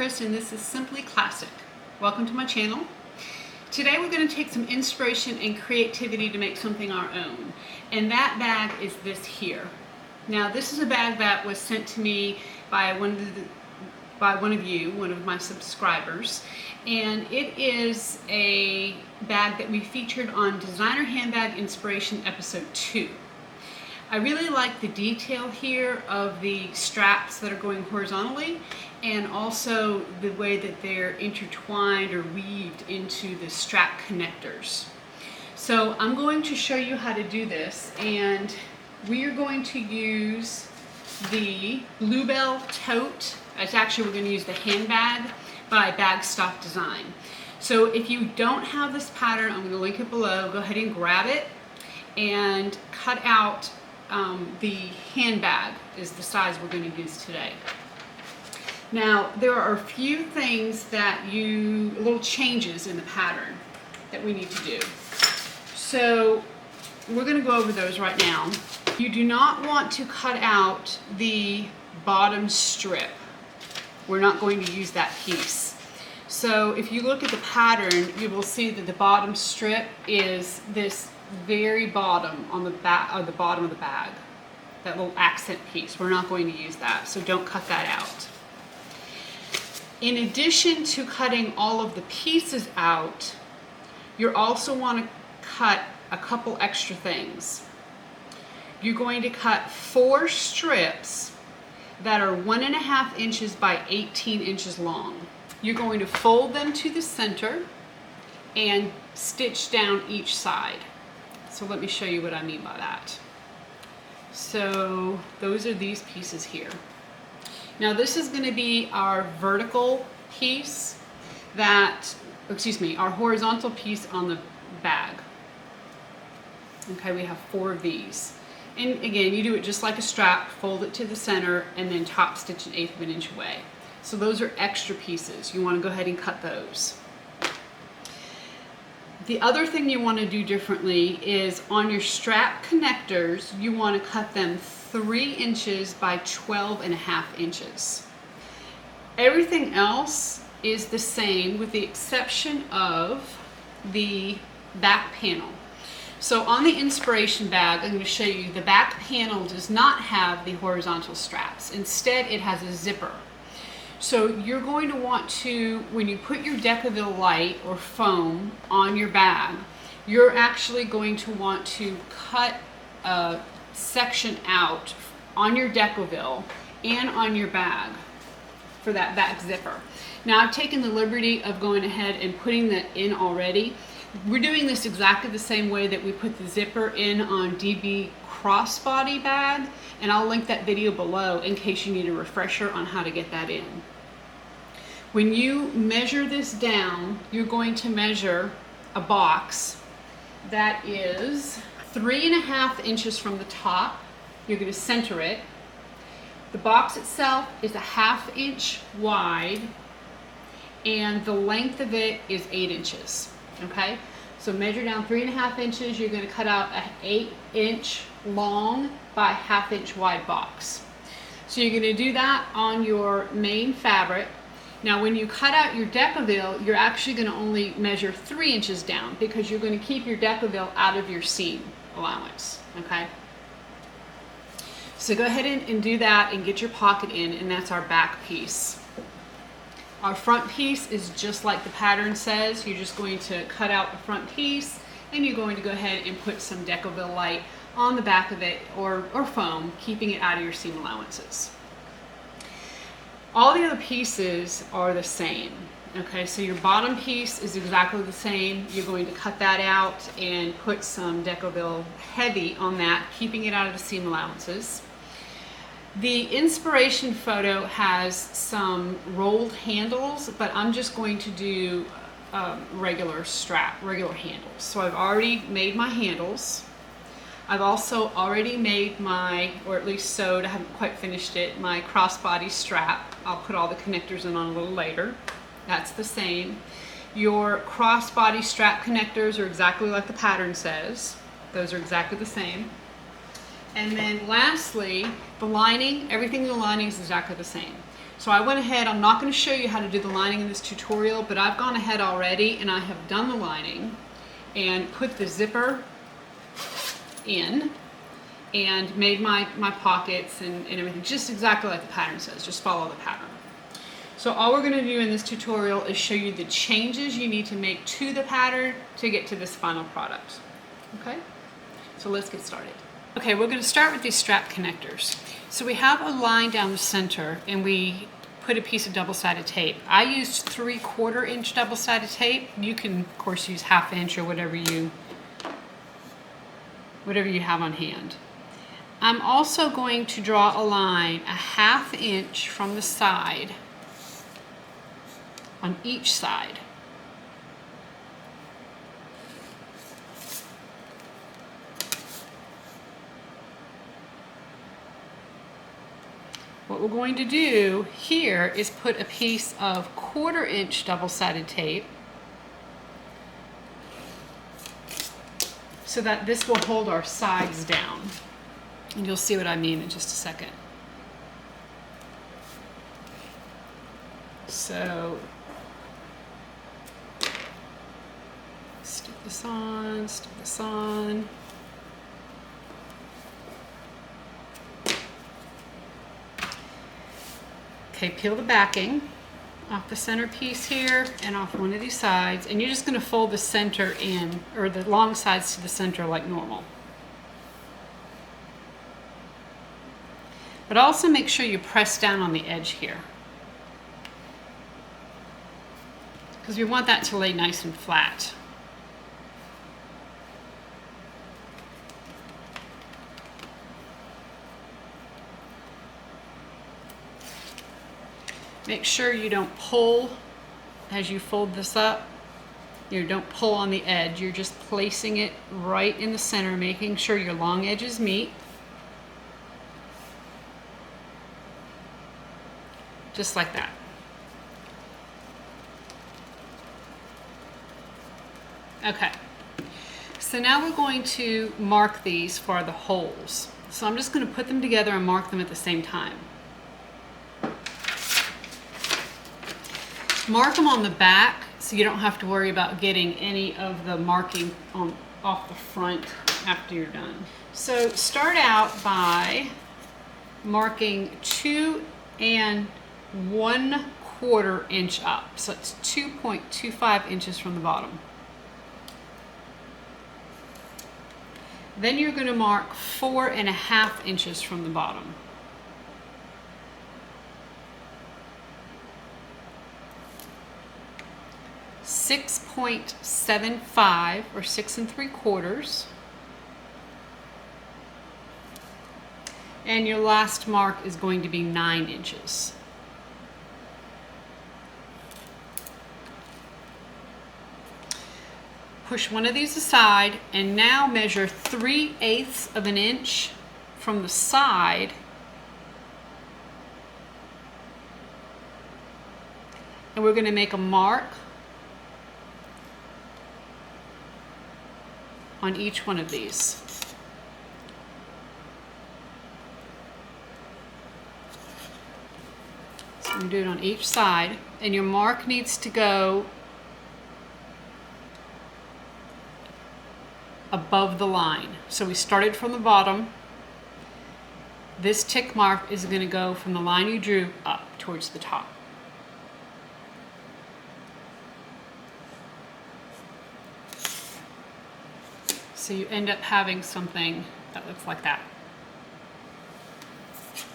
Pinterest, and this is Simply Classic. Welcome to my channel. Today we're going to take some inspiration and creativity to make something our own, and that bag is this here. Now this is a bag that was sent to me by one of my subscribers, and it is a bag that we featured on Designer Handbag Inspiration episode 2. I really like the detail here of the straps that are going horizontally, and also the way that they're intertwined or weaved into the strap connectors. So I'm going to show you how to do this, and we are going to use the Bluebell Tote. It's actually, we're going to use the handbag by Bagstock Designs. So if you don't have this pattern, I'm going to link it below. Go ahead and grab it and cut out the handbag is the size we're going to use today. Now there are a few things that little changes in the pattern that we need to do. So we're going to go over those right now. You do not want to cut out the bottom strip. We're not going to use that piece. So if you look at the pattern, you will see that the bottom strip is this very bottom on the back, or the bottom of the bag, that little accent piece. We're not going to use that, so don't cut that out. In addition to cutting all of the pieces out, you also want to cut a couple extra things. You're going to cut 4 strips that are 1.5 inches by 18 inches long. You're going to fold them to the center and stitch down each side. So let me show you what I mean by that. So those are these pieces here. Now this is going to be our vertical piece our horizontal piece on the bag. Okay, we have 4 of these. And again, you do it just like a strap, fold it to the center, and then top stitch 1/8 of an inch away. So those are extra pieces. You want to go ahead and cut those. The other thing you want to do differently is on your strap connectors, you want to cut them 3 inches by 12.5 inches. Everything else is the same with the exception of the back panel. So on the inspiration bag, I'm going to show you the back panel does not have the horizontal straps. Instead, it has a zipper. So you're going to want to, when you put your Decaville light or foam on your bag, you're actually going to want to cut a section out on your Decaville and on your bag for that back zipper. Now I've taken the liberty of going ahead and putting that in already. We're doing this exactly the same way that we put the zipper in on DB crossbody bag, and I'll link that video below in case you need a refresher on how to get that in. When you measure this down, you're going to measure a box that is 3.5 inches from the top. You're going to center it. The box itself is 1/2 inch wide, and the length of it is 8 inches. Okay, so measure down 3.5 inches. You're going to cut out an 8-inch long by 1/2 inch wide box. So you're going to do that on your main fabric. Now when you cut out your Decaville, you're actually going to only measure 3 inches down because you're going to keep your Decaville out of your seam allowance. Okay, so go ahead and do that and get your pocket in, and that's our back piece. Our front piece is just like the pattern says. You're just going to cut out the front piece, and you're going to go ahead and put some Decaville light on the back of it, or foam, keeping it out of your seam allowances. All the other pieces are the same. Okay, so your bottom piece is exactly the same. You're going to cut that out and put some Decaville heavy on that, keeping it out of the seam allowances. The inspiration photo has some rolled handles, but I'm just going to do regular handles. So I've already made my handles. I've also already made my, or at least sewed, I haven't quite finished it, my crossbody strap. I'll put all the connectors in on a little later. That's the same. Your crossbody strap connectors are exactly like the pattern says. Those are exactly the same. And then lastly, the lining, everything in the lining is exactly the same. So I went ahead, I'm not going to show you how to do the lining in this tutorial, but I've gone ahead already and I have done the lining and put the zipper in and made my pockets and everything just exactly like the pattern says. Just follow the pattern. So all we're going to do in this tutorial is show you the changes you need to make to the pattern to get to this final product. Okay? So let's get started. Okay, we're going to start with these strap connectors. So we have a line down the center and we put a piece of double-sided tape. I used 3/4 inch double-sided tape. You can of course use 1/2 inch or whatever you have on hand. I'm also going to draw a line 1/2 inch from the side on each side. What we're going to do here is put a piece of 1/4 inch double-sided tape so that this will hold our sides down. And you'll see what I mean in just a second. So stick this on, stick this on. Okay, peel the backing off the center piece here and off one of these sides, and you're just going to fold the center in, or the long sides to the center like normal. But also make sure you press down on the edge here, because we want that to lay nice and flat. Make sure you don't pull as you fold this up. You don't pull on the edge. You're just placing it right in the center, making sure your long edges meet. Just like that. Okay. So now we're going to mark these for the holes. So I'm just going to put them together and mark them at the same time. Mark them on the back so you don't have to worry about getting any of the marking off the front after you're done. So start out by marking 2 1/4 inch up. So it's 2.25 inches from the bottom. Then you're going to mark 4.5 inches from the bottom. .75 or 6 3/4, and your last mark is going to be 9 inches. Push one of these aside and now measure 3/8 of an inch from the side and we're going to make a mark on each one of these. So I'm going to do it on each side, and your mark needs to go above the line. So we started from the bottom. This tick mark is going to go from the line you drew up towards the top. So you end up having something that looks like that.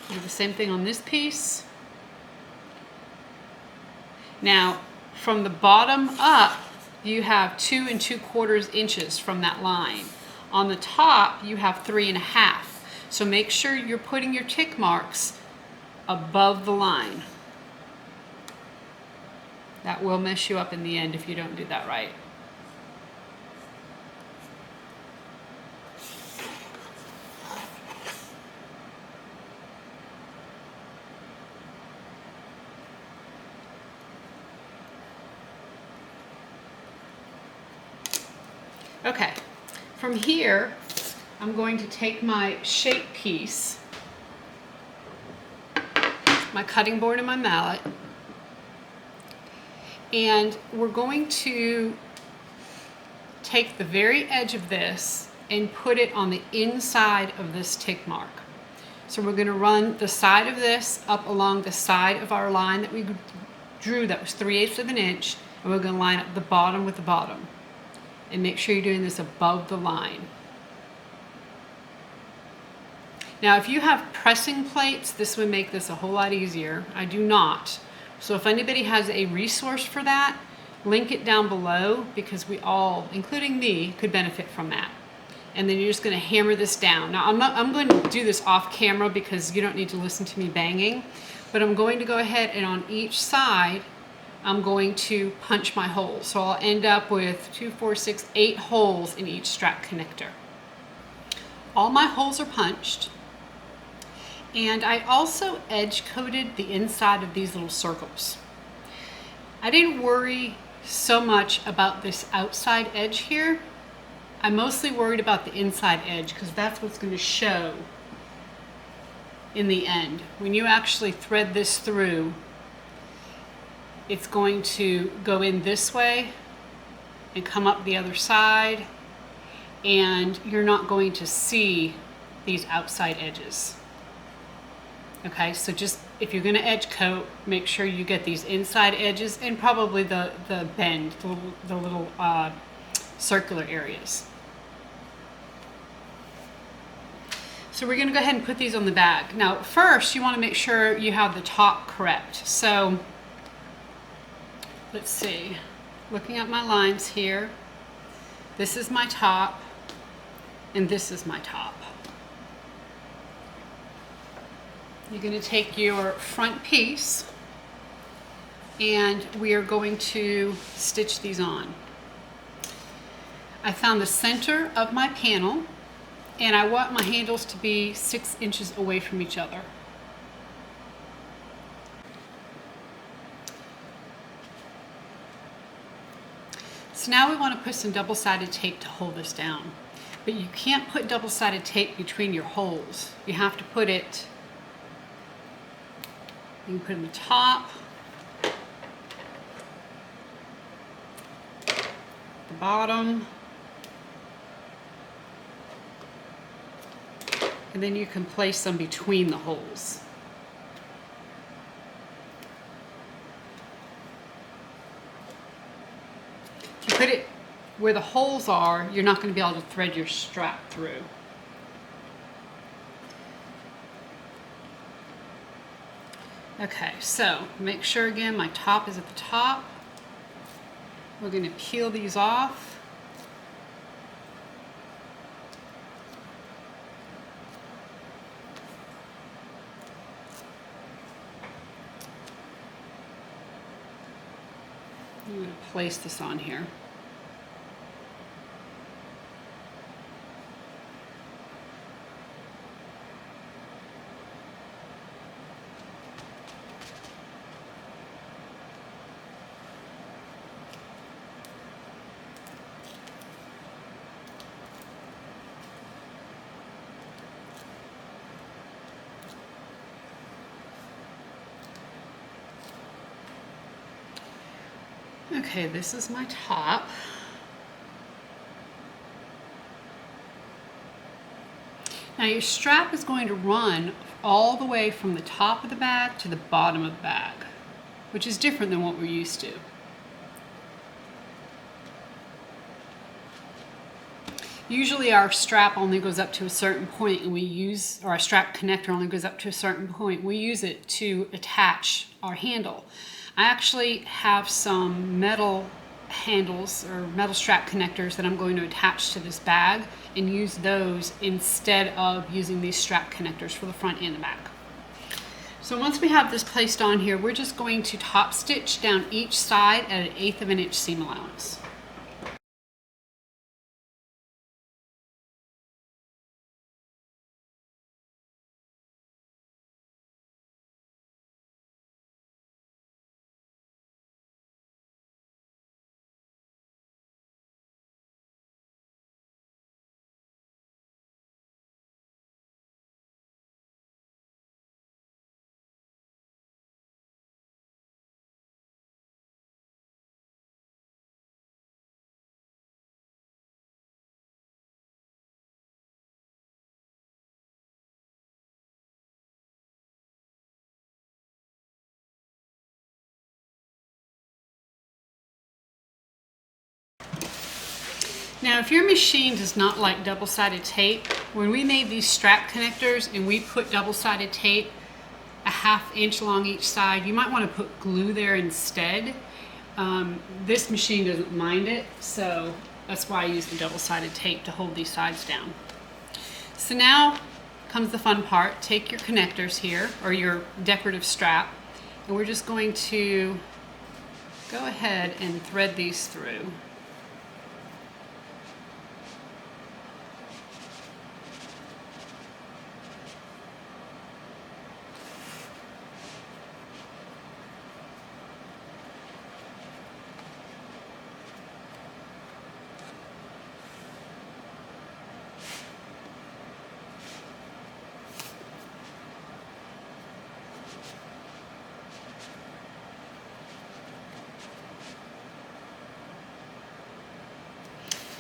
Do the same thing on this piece. Now, from the bottom up, you have 2 2/4 inches from that line. On the top, you have 3.5. So make sure you're putting your tick marks above the line. That will mess you up in the end if you don't do that right. Okay, from here, I'm going to take my shape piece my cutting board and my mallet, and we're going to take the very edge of this and put it on the inside of this tick mark. So we're going to run the side of this up along the side of our line that we drew that was 3/8 of an inch, and we're going to line up the bottom with the bottom. And make sure you're doing this above the line. Now if you have pressing plates, this would make this a whole lot easier. I do not. So if anybody has a resource for that, link it down below, because we all, including me, could benefit from that. And then you're just going to hammer this down. Now I'm going to do this off camera because you don't need to listen to me banging, but I'm going to go ahead and on each side I'm going to punch my holes. So I'll end up with 2, 4, 6, 8 holes in each strap connector. All my holes are punched, and I also edge coated the inside of these little circles. I didn't worry so much about this outside edge here. I mostly worried about the inside edge because that's what's going to show in the end. When you actually thread this through, it's going to go in this way and come up the other side, and you're not going to see these outside edges. Okay, so just if you're going to edge coat, make sure you get these inside edges and probably the bend, the little circular areas. So we're going to go ahead and put these on the bag. Now first you want to make sure you have the top correct. So let's see, looking at my lines here, this is my top and this is my top. You're going to take your front piece and we are going to stitch these on. I found the center of my panel and I want my handles to be 6 inches away from each other. So now we want to put some double-sided tape to hold this down. But you can't put double-sided tape between your holes. You have to put it, you can put it in the top, the bottom, and then you can place them between the holes. If you put it where the holes are, you're not going to be able to thread your strap through. Okay, so make sure again my top is at the top. We're going to peel these off. I'm going to place this on here. Okay, this is my top. Now your strap is going to run all the way from the top of the bag to the bottom of the bag, which is different than what we're used to. Usually our strap only goes up to a certain point and we use, or our strap connector only goes up to a certain point. We use it to attach our handle. I actually have some metal handles or metal strap connectors that I'm going to attach to this bag and use those instead of using these strap connectors for the front and the back. So once we have this placed on here, we're just going to top stitch down each side at 1/8 of an inch seam allowance. Now, if your machine does not like double-sided tape, when we made these strap connectors and we put double-sided tape a 1/2 inch along each side, you might want to put glue there instead. This machine doesn't mind it, so that's why I use the double-sided tape to hold these sides down. So now comes the fun part. Take your connectors here, or your decorative strap, and we're just going to go ahead and thread these through.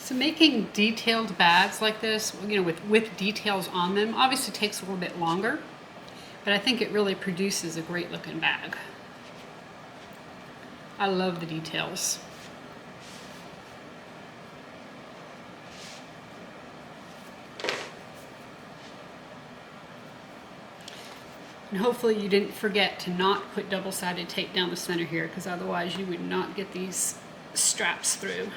So making detailed bags like this, you know, with details on them, obviously takes a little bit longer, but I think it really produces a great looking bag. I love the details. And hopefully you didn't forget to not put double-sided tape down the center here, because otherwise you would not get these straps through.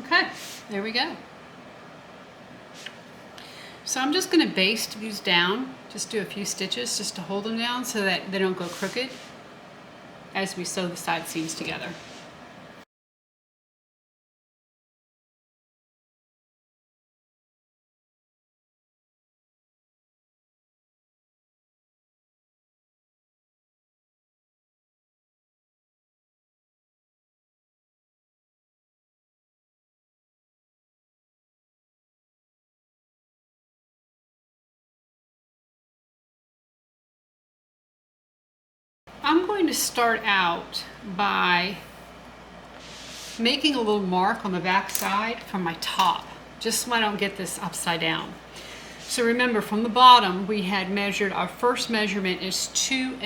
Okay, there we go. So I'm just going to baste these down, just do a few stitches just to hold them down so that they don't go crooked as we sew the side seams together. I'm going to start out by making a little mark on the back side from my top, just so I don't get this upside down. So remember, from the bottom we had measured, our first measurement is 2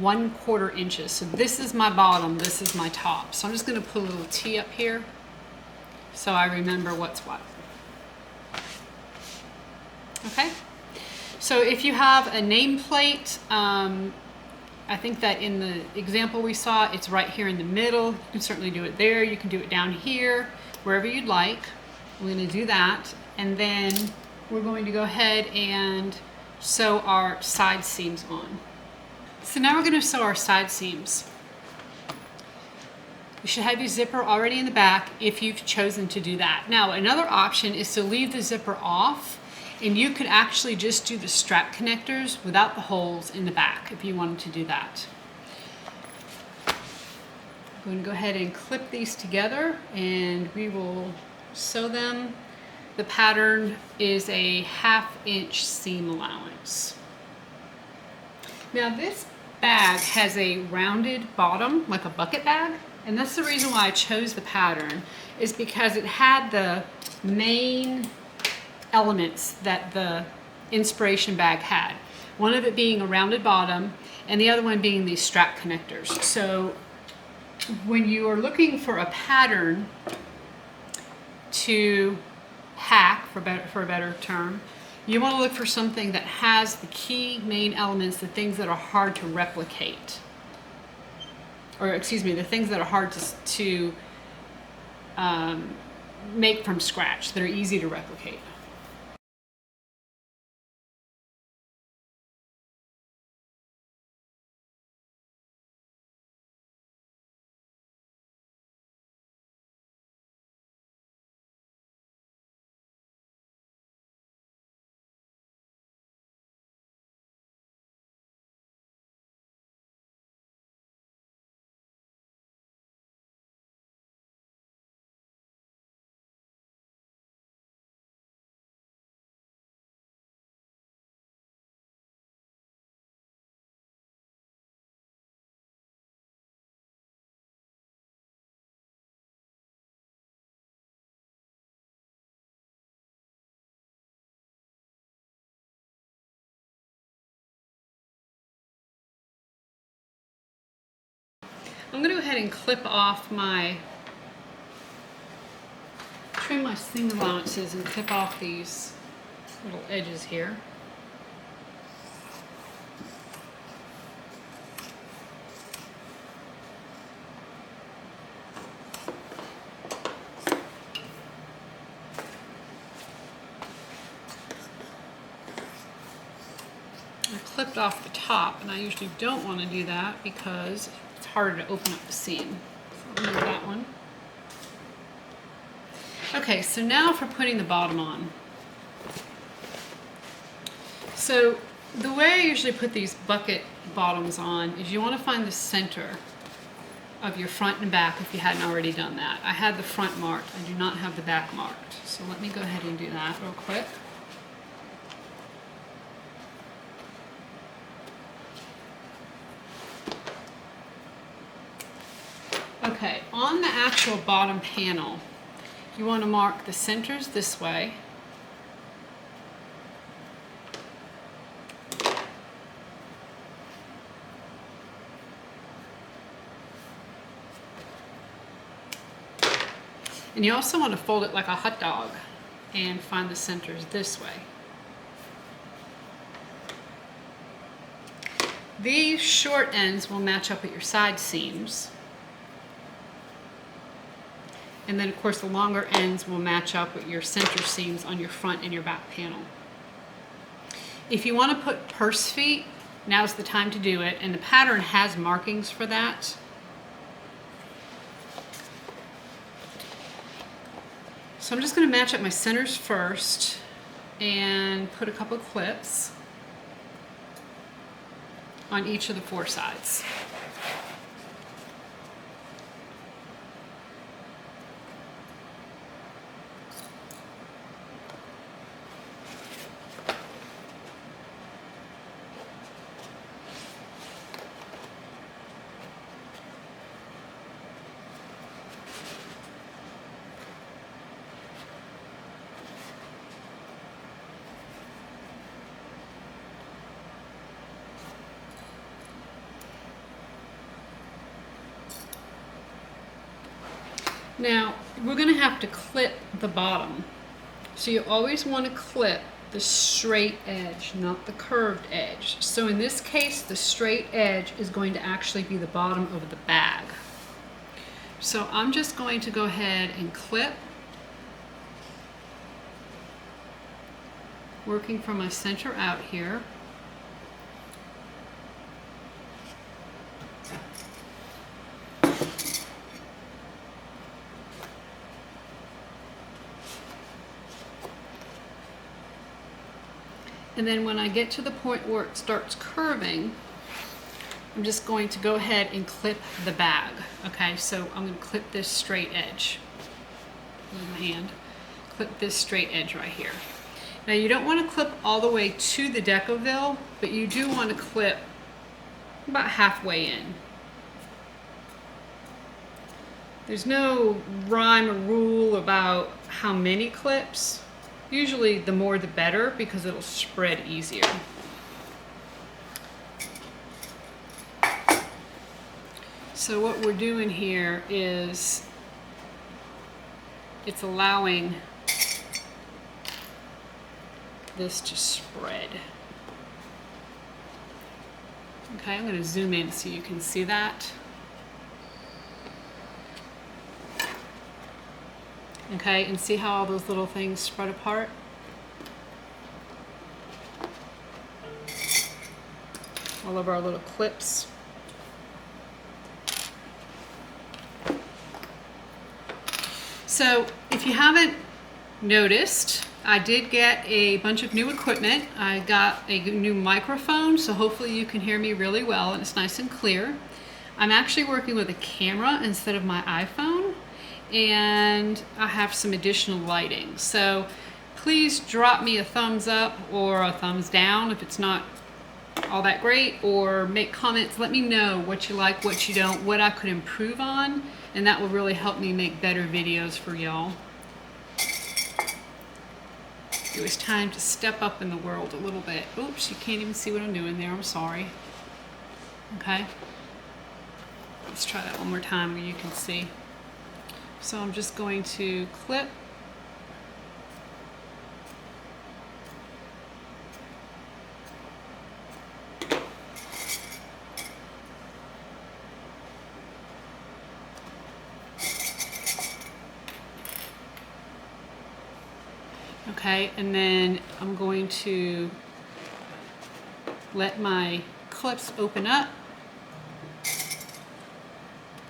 1/4 inches. So this is my bottom, this is my top. So I'm just going to put a little T up here so I remember what's what. Okay, so if you have a nameplate, I think that in the example we saw, it's right here in the middle. You can certainly do it there. You can do it down here, wherever you'd like. We're going to do that. And then we're going to go ahead and sew our side seams on. So now we're going to sew our side seams. You should have your zipper already in the back if you've chosen to do that. Now, another option is to leave the zipper off, and you could actually just do the strap connectors without the holes in the back if you wanted to do that. I'm going to go ahead and clip these together and we will sew them. The pattern is a 1/2 inch seam allowance. Now this bag has a rounded bottom, like a bucket bag, and that's the reason why I chose the pattern, is because it had the main elements that the inspiration bag had. One of it being a rounded bottom and the other one being these strap connectors. So when you are looking for a pattern to hack, for a better term, you want to look for something that has the key main elements, the things that are hard to replicate. Or excuse me, the things that are hard to make from scratch, that are easy to replicate. I'm going to go ahead and clip off trim my seam allowances and clip off these little edges here. I clipped off the top, and I usually don't want to do that because it's harder to open up the seam. So I'll move that one. Okay, so now for putting the bottom on. So the way I usually put these bucket bottoms on is you want to find the center of your front and back if you hadn't already done that. I had the front marked, I do not have the back marked. So let me go ahead and do that real quick. Okay, on the actual bottom panel, you want to mark the centers this way. And you also want to fold it like a hot dog and find the centers this way. These short ends will match up at your side seams. And then of course the longer ends will match up with your center seams on your front and your back panel. If you want to put purse feet, now's the time to do it, and the pattern has markings for that. So I'm just going to match up my centers first and put a couple of clips on each of the 4 sides. Now, we're going to have to clip the bottom. So you always want to clip the straight edge, not the curved edge. So in this case, the straight edge is going to actually be the bottom of the bag. So I'm just going to go ahead and clip, working from my center out here. And then when I get to the point where it starts curving, I'm just going to go ahead and clip the bag. Okay, so I'm going to clip this straight edge with my hand. Clip this straight edge right here. Now you don't want to clip all the way to the decoville, but you do want to clip about halfway in. There's no rhyme or rule about how many clips. Usually the more the better because it'll spread easier. So what we're doing here is it's allowing this to spread. Okay, I'm going to zoom in so you can see that. Okay, and see how all those little things spread apart? All of our little clips. So if you haven't noticed, I did get a bunch of new equipment. I got a new microphone, so hopefully you can hear me really well and it's nice and clear. I'm actually working with a camera instead of my iPhone, and I have some additional lighting. So please drop me a thumbs up or a thumbs down if it's not all that great, or make comments. Let me know what you like, what you don't, what I could improve on, and that will really help me make better videos for y'all. It was time to step up in the world a little bit. Oops, you can't even see what I'm doing there. I'm sorry. Okay. Let's try that one more time where you can see. So I'm just going to clip. Okay, and then I'm going to let my clips open up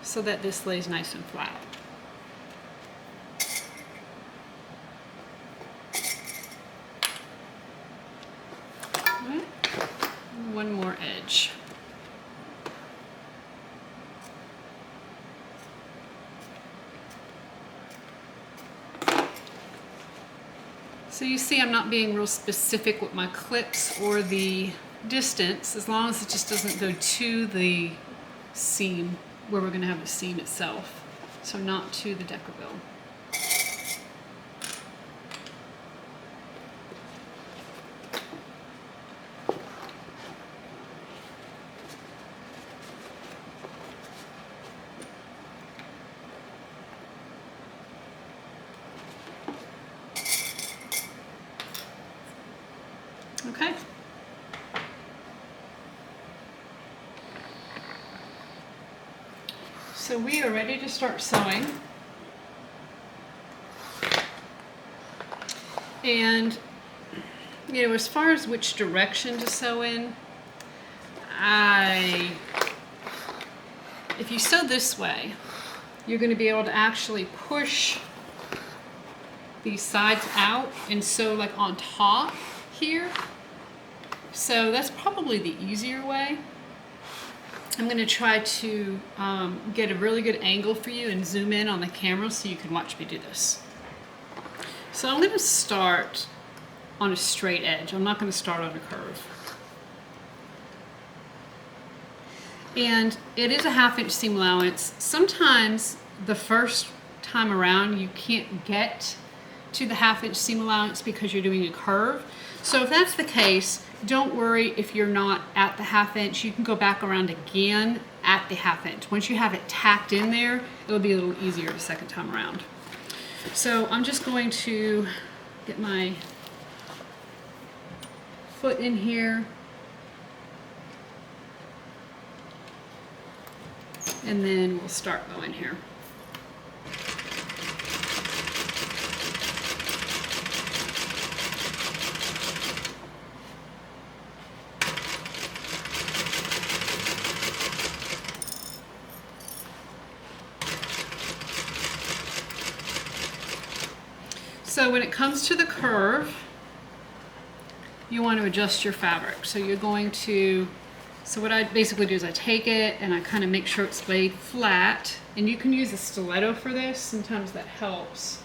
so that this lays nice and flat. All right. One more edge. So you see I'm not being real specific with my clips or the distance, as long as it just doesn't go to the seam where we're going to have the seam itself. So not to the decker bill. Okay. So we are ready to start sewing. And, you know, as far as which direction to sew in, if you sew this way, you're going to be able to actually push these sides out and sew like on top here. So that's probably the easier way. I'm going to try to get a really good angle for you and zoom in on the camera so you can watch me do this. So I'm going to start on a straight edge. I'm not going to start on a curve. And it is a 1/2 inch seam allowance. Sometimes the first time around you can't get to the 1/2 inch seam allowance because you're doing a curve. So if that's the case, don't worry if you're not at the 1/2 inch. You can go back around again at the 1/2 inch. Once you have it tacked in there, it'll be a little easier the second time around. So I'm just going to get my foot in here. And then we'll start going here. So when it comes to the curve, you want to adjust your fabric. So you're going to, so what I basically do is I take it and I kind of make sure it's laid flat. And you can use a stiletto for this. Sometimes that helps.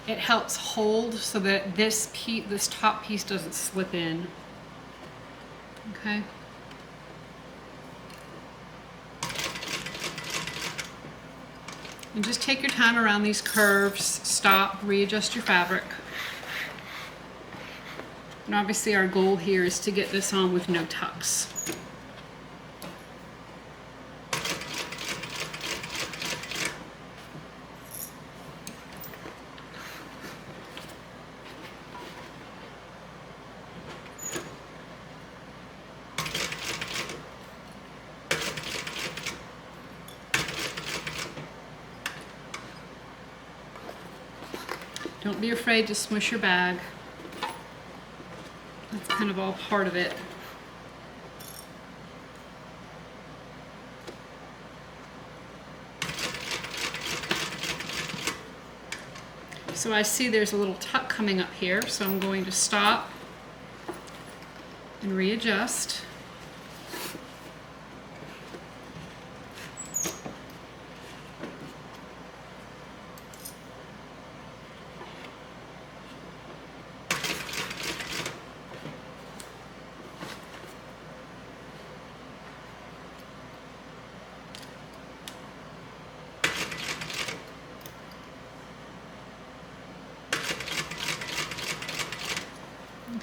It helps hold so that this top piece doesn't slip in. Okay. And just take your time around these curves, stop, readjust your fabric. And obviously our goal here is to get this on with no tucks. Don't be afraid to smush your bag. That's kind of all part of it. So I see there's a little tuck coming up here, so I'm going to stop and readjust.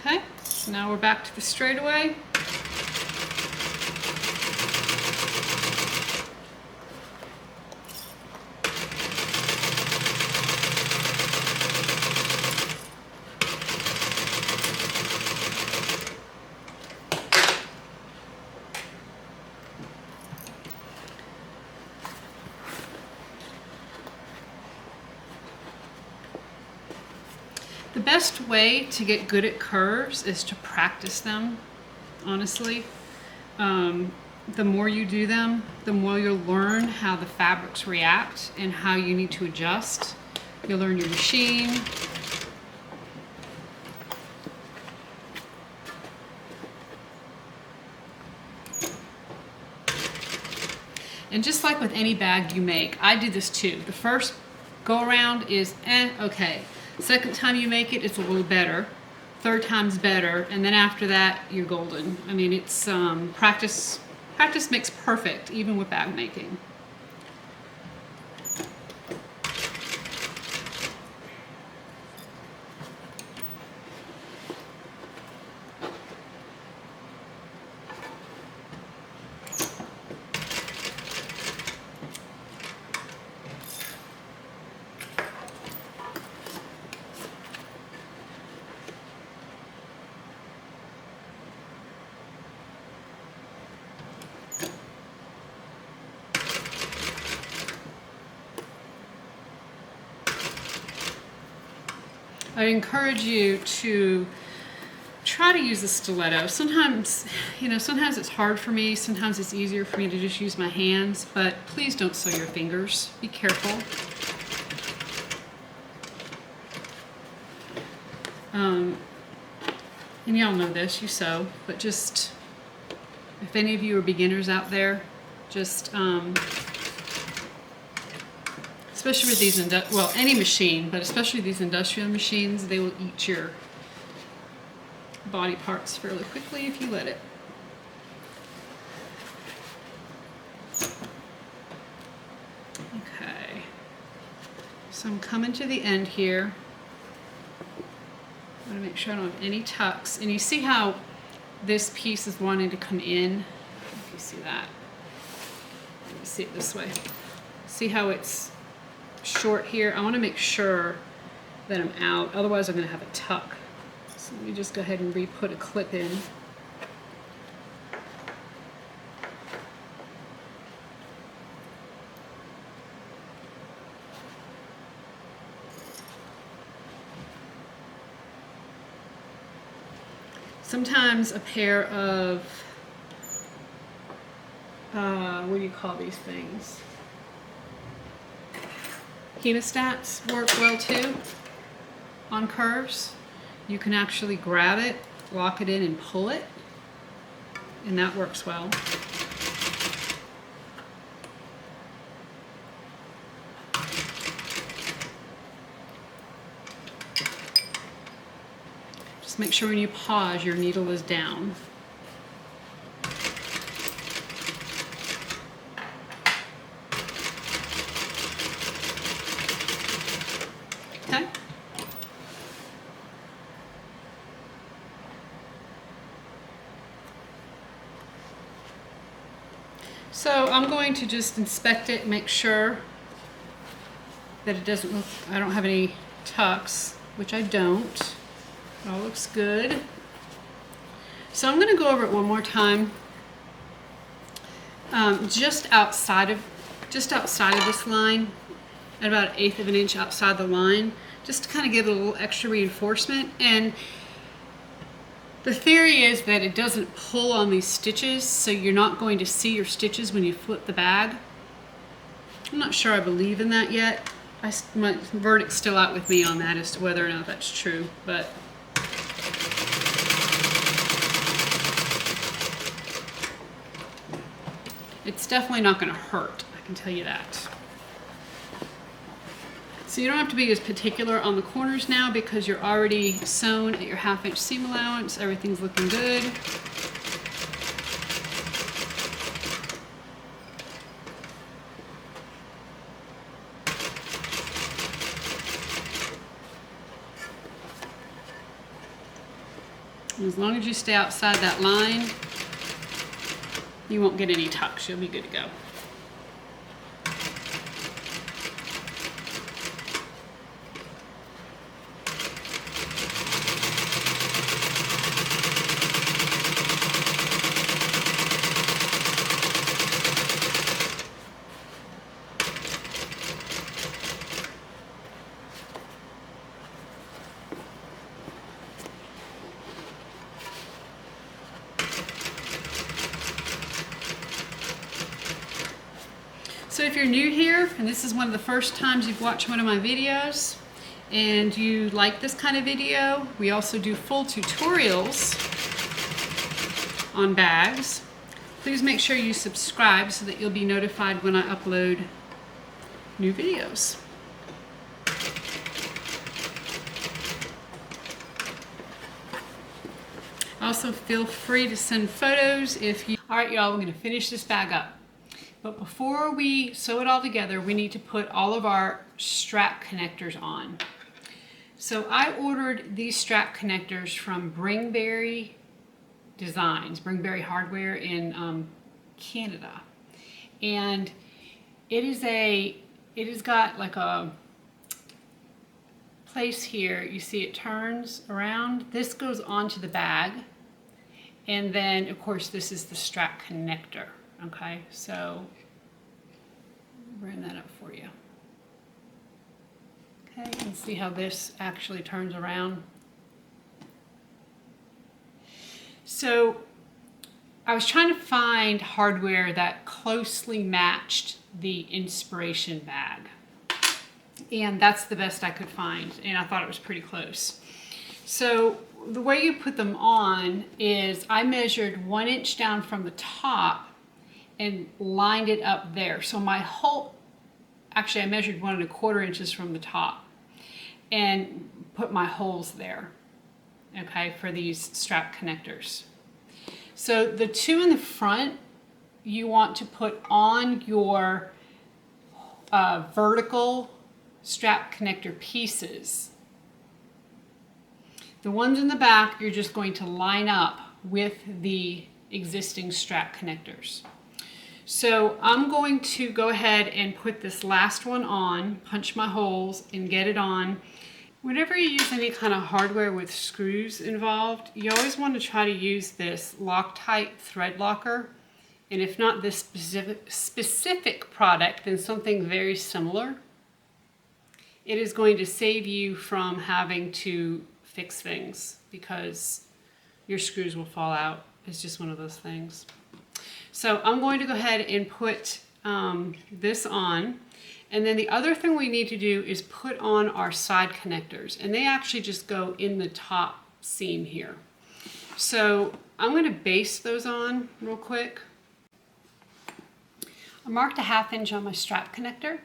Okay, so now we're back to the straightaway. best way to get good at curves is to practice them, honestly. The more you do them, the more you'll learn how the fabrics react and how you need to adjust. You'll learn your machine. And just like with any bag you make, I do this too. The first go around is okay. Second time you make it, it's a little better. Third time's better, and then after that, you're golden. I mean, it's practice. Practice makes perfect, even with bag making. I encourage you to try to use a stiletto. Sometimes, sometimes it's hard for me. Sometimes it's easier for me to just use my hands, but please don't sew your fingers. Be careful. And y'all know this, you sew, but just, if any of you are beginners out there, just, especially with these, any machine, but especially these industrial machines, they will eat your body parts fairly quickly if you let it. Okay, so I'm coming to the end here. I want to make sure I don't have any tucks. And you see how this piece is wanting to come in? If you see that. Let me see it this way. See how it's short here? I want to make sure that I'm out, otherwise I'm going to have a tuck. So let me just go ahead and re-put a clip in. Sometimes a pair of, what do you call these things? Hemostats work well too on curves. You can actually grab it, lock it in, and pull it, and that works well. Just make sure when you pause, your needle is down. Okay. So I'm going to just inspect it, make sure that it doesn't look, I don't have any tucks, which I don't. It all looks good. So I'm going to go over it one more time. Just outside of this line, at about 1/8 of an inch outside the line, just to kind of give it a little extra reinforcement. And the theory is that it doesn't pull on these stitches, so you're not going to see your stitches when you flip the bag. I'm not sure I believe in that yet. My verdict's still out with me on that as to whether or not that's true, but it's definitely not going to hurt, I can tell you that. So you don't have to be as particular on the corners now because you're already sewn at your 1/2 inch seam allowance. Everything's looking good. And as long as you stay outside that line, you won't get any tucks. You'll be good to go. So if you're new here and this is one of the first times you've watched one of my videos and you like this kind of video, we also do full tutorials on bags. Please make sure you subscribe so that you'll be notified when I upload new videos. Also feel free to send photos if you... All right, y'all, we're going to finish this bag up. But before we sew it all together, we need to put all of our strap connectors on. So I ordered these strap connectors from Bluebell Designs, Bluebell Hardware in Canada. And it has got like a place here. You see it turns around. This goes onto the bag. And then, of course, this is the strap connector. Okay, so bring that up for you. Okay, and see how this actually turns around. So I was trying to find hardware that closely matched the inspiration bag. And that's the best I could find, and I thought it was pretty close. So the way you put them on is I measured 1 inch down from the top and lined it up there. So my whole, actually I measured 1 1/4 inches from the top and put my holes there, okay, for these strap connectors. So the two in the front, you want to put on your vertical strap connector pieces. The ones in the back, you're just going to line up with the existing strap connectors. So I'm going to go ahead and put this last one on, punch my holes and get it on. Whenever you use any kind of hardware with screws involved, you always want to try to use this Loctite thread locker. And if not this specific product, then something very similar. It is going to save you from having to fix things because your screws will fall out. It's just one of those things. So I'm going to go ahead and put this on. And then the other thing we need to do is put on our side connectors. And they actually just go in the top seam here. So I'm going to baste those on real quick. I marked a 1/2 inch on my strap connector.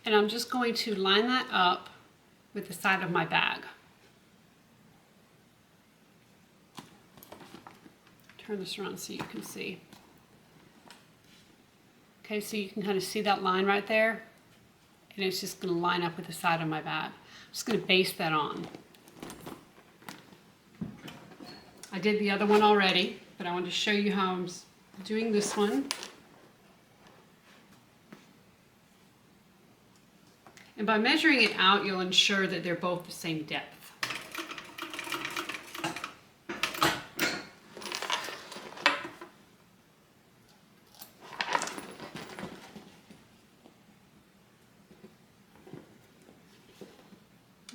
And I'm just going to line that up with the side of my bag. Turn this around so you can see. Okay, so you can kind of see that line right there. And it's just going to line up with the side of my bag. I'm just going to baste that on. I did the other one already, but I wanted to show you how I'm doing this one. And by measuring it out, you'll ensure that they're both the same depth.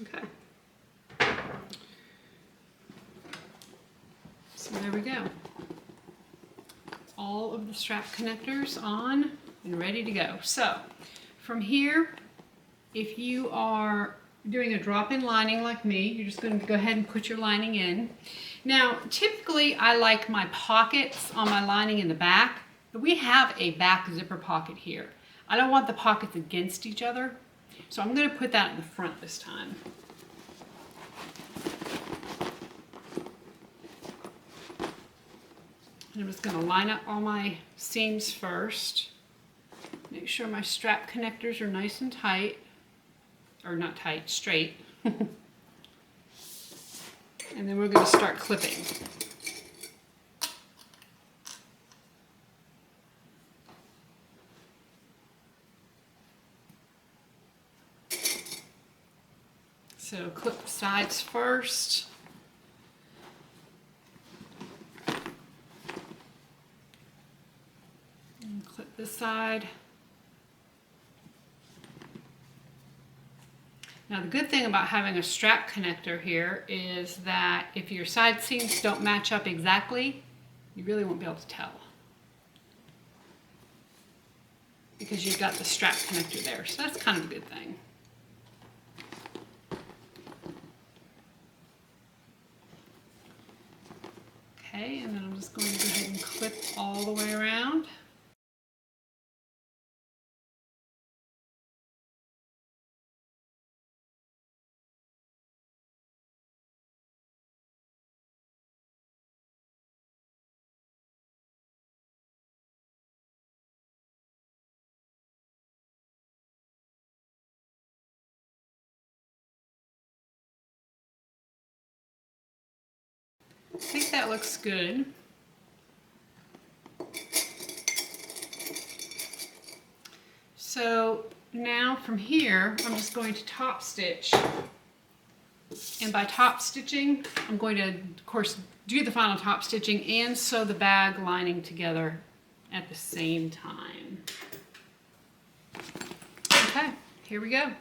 Okay. So there we go. All of the strap connectors on and ready to go. So from here, if you are doing a drop-in lining like me, you're just going to go ahead and put your lining in. Now, typically I like my pockets on my lining in the back, but we have a back zipper pocket here. I don't want the pockets against each other, so I'm going to put that in the front this time. And I'm just going to line up all my seams first. Make sure my strap connectors are nice and tight. Or not tight, straight. And then we're going to start clipping. So clip the sides first. And clip this side. Now the good thing about having a strap connector here is that if your side seams don't match up exactly, you really won't be able to tell. because you've got the strap connector there. So that's kind of a good thing. Okay, and then I'm just going to go ahead and clip all the way around. I think that looks good. So now from here, I'm just going to top stitch. And by top stitching, I'm going to, of course, do the final top stitching and sew the bag lining together at the same time. Okay, here we go.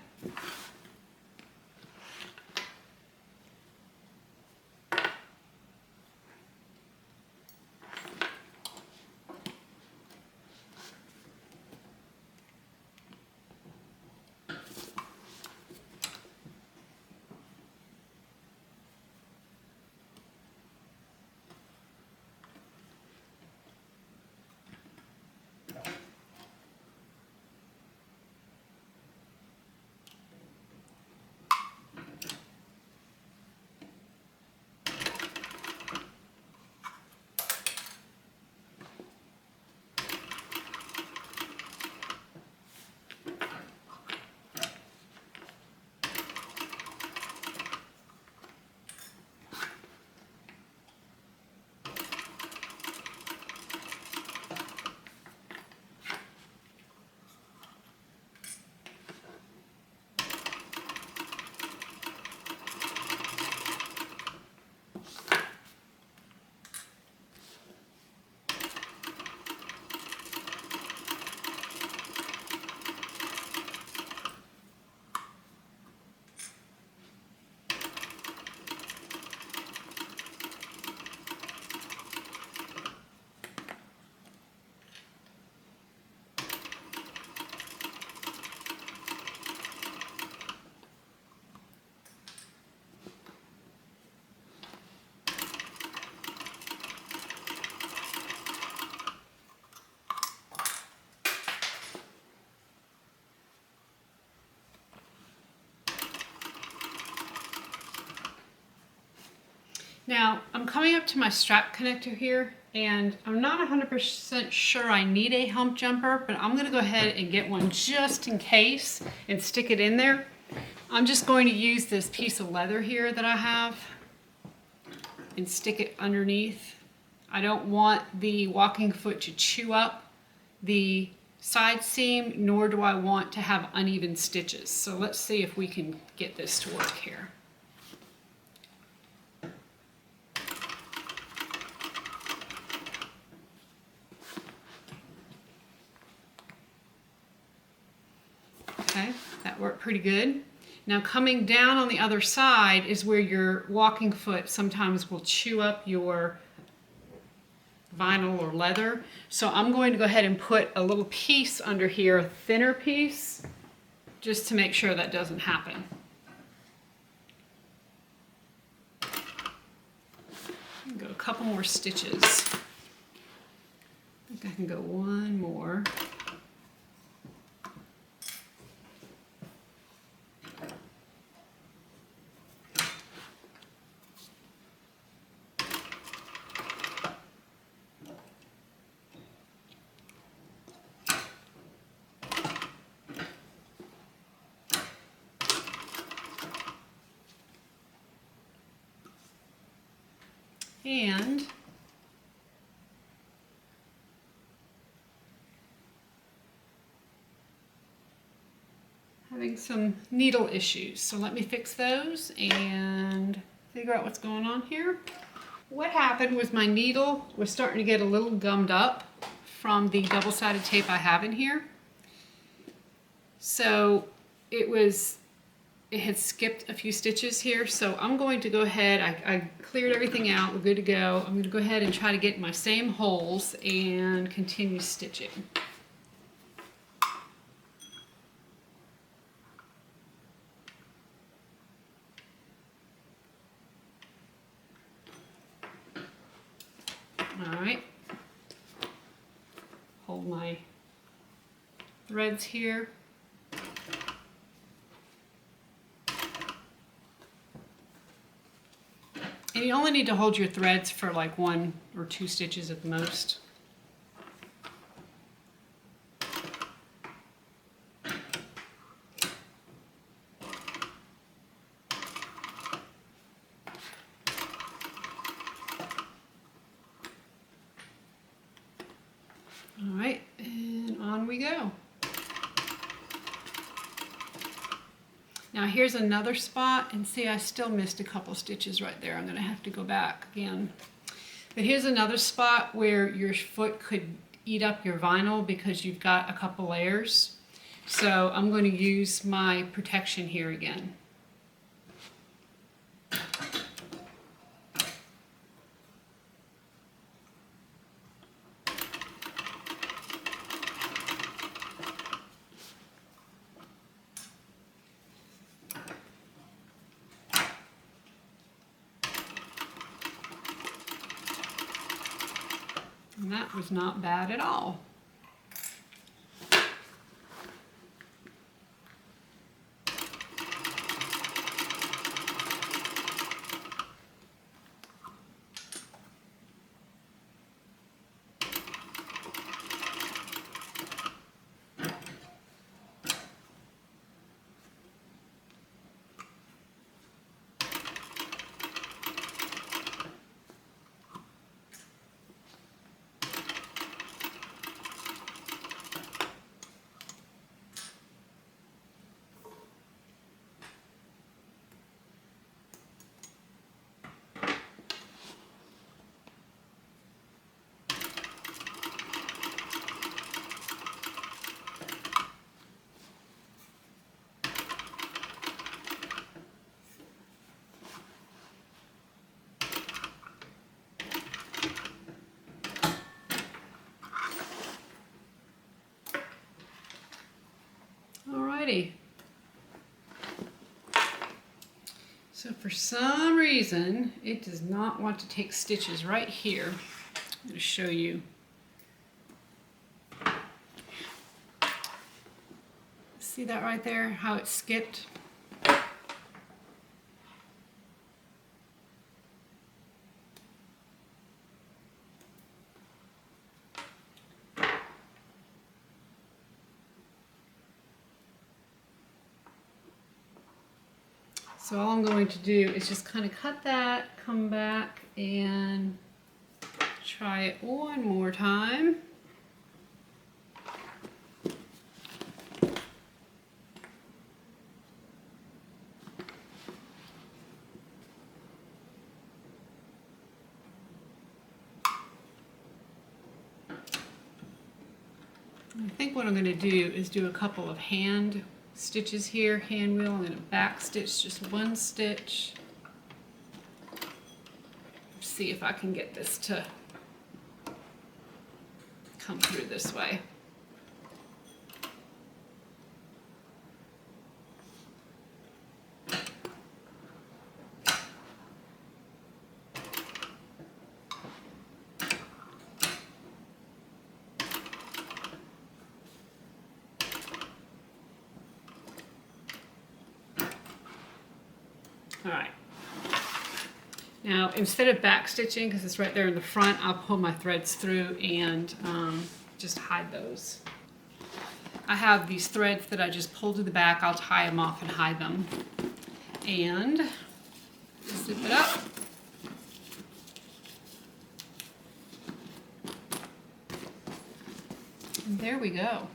Now, I'm coming up to my strap connector here, and I'm not 100% sure I need a hump jumper, but I'm going to go ahead and get one just in case and stick it in there. I'm just going to use this piece of leather here that I have and stick it underneath. I don't want the walking foot to chew up the side seam, nor do I want to have uneven stitches. So let's see if we can get this to work here. Okay, that worked pretty good. Now coming down on the other side is where your walking foot sometimes will chew up your vinyl or leather. So I'm going to go ahead and put a little piece under here, a thinner piece, just to make sure that doesn't happen. Go a couple more stitches. I think I can go one more. And having some needle issues. So let me fix those and figure out what's going on here. What happened was my needle was starting to get a little gummed up from the double-sided tape I have in here. So it had skipped a few stitches here, so I'm going to go ahead, I cleared everything out, we're good to go. I'm going to go ahead and try to get my same holes and continue stitching. All right. Hold my threads here. And you only need to hold your threads for like 1 or 2 stitches at the most. All right, and on we go. Now here's another spot, and see I still missed a couple stitches right there. I'm going to have to go back again. But here's another spot where your foot could eat up your vinyl because you've got a couple layers. So I'm going to use my protection here again. And that was not bad at all. Alrighty. So for some reason, it does not want to take stitches right here. I'm going to show you. See that right there, how it skipped? So all I'm going to do is just kind of cut that, come back and try it one more time. I think what I'm going to do is do a couple of hand stitches here, hand wheel. I'm going to back stitch just 1 stitch. See if I can get this to come through this way. All right. Now, instead of back stitching, because it's right there in the front, I'll pull my threads through and just hide those. I have these threads that I just pulled to the back. I'll tie them off and hide them. And zip it up. And there we go.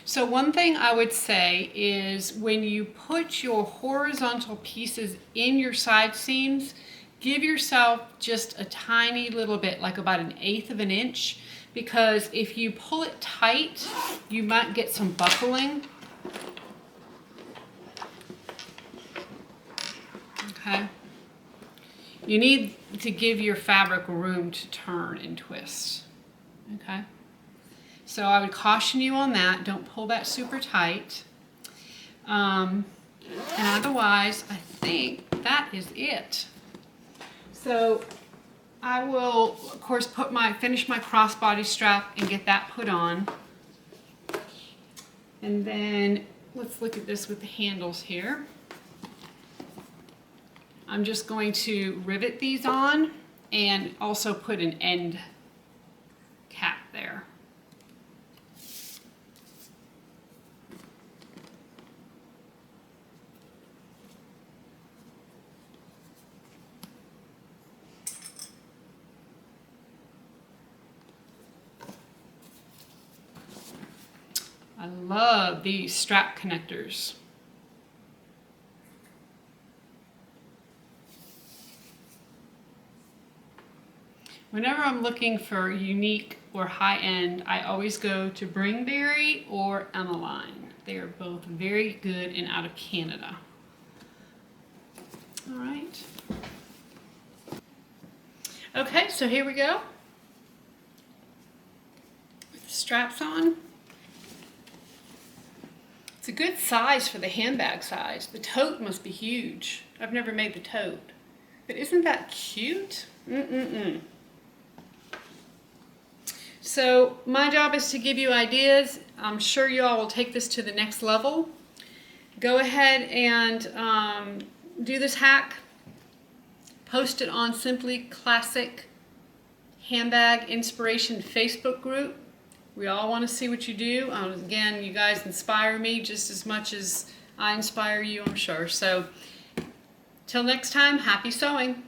So one thing I would say is when you put your horizontal pieces in your side seams, give yourself just a tiny little bit, like about 1/8 of an inch, because if you pull it tight, you might get some buckling. Okay. You need to give your fabric room to turn and twist. Okay. So I would caution you on that. Don't pull that super tight. And otherwise, I think that is it. So I will, of course, finish my crossbody strap and get that put on. And then let's look at this with the handles here. I'm just going to rivet these on and also put an end cap there. I love these strap connectors. Whenever I'm looking for unique or high-end, I always go to Bringberry or Emmeline. They are both very good and out of Canada. All right. Okay, so here we go. With the straps on. It's a good size for the handbag size. The tote must be huge. I've never made the tote. But isn't that cute? So my job is to give you ideas. I'm sure you all will take this to the next level. Go ahead and do this hack. Post it on Simply Classic Handbag Inspiration Facebook group. We all want to see what you do. Again, you guys inspire me just as much as I inspire you, I'm sure. So till next time, happy sewing.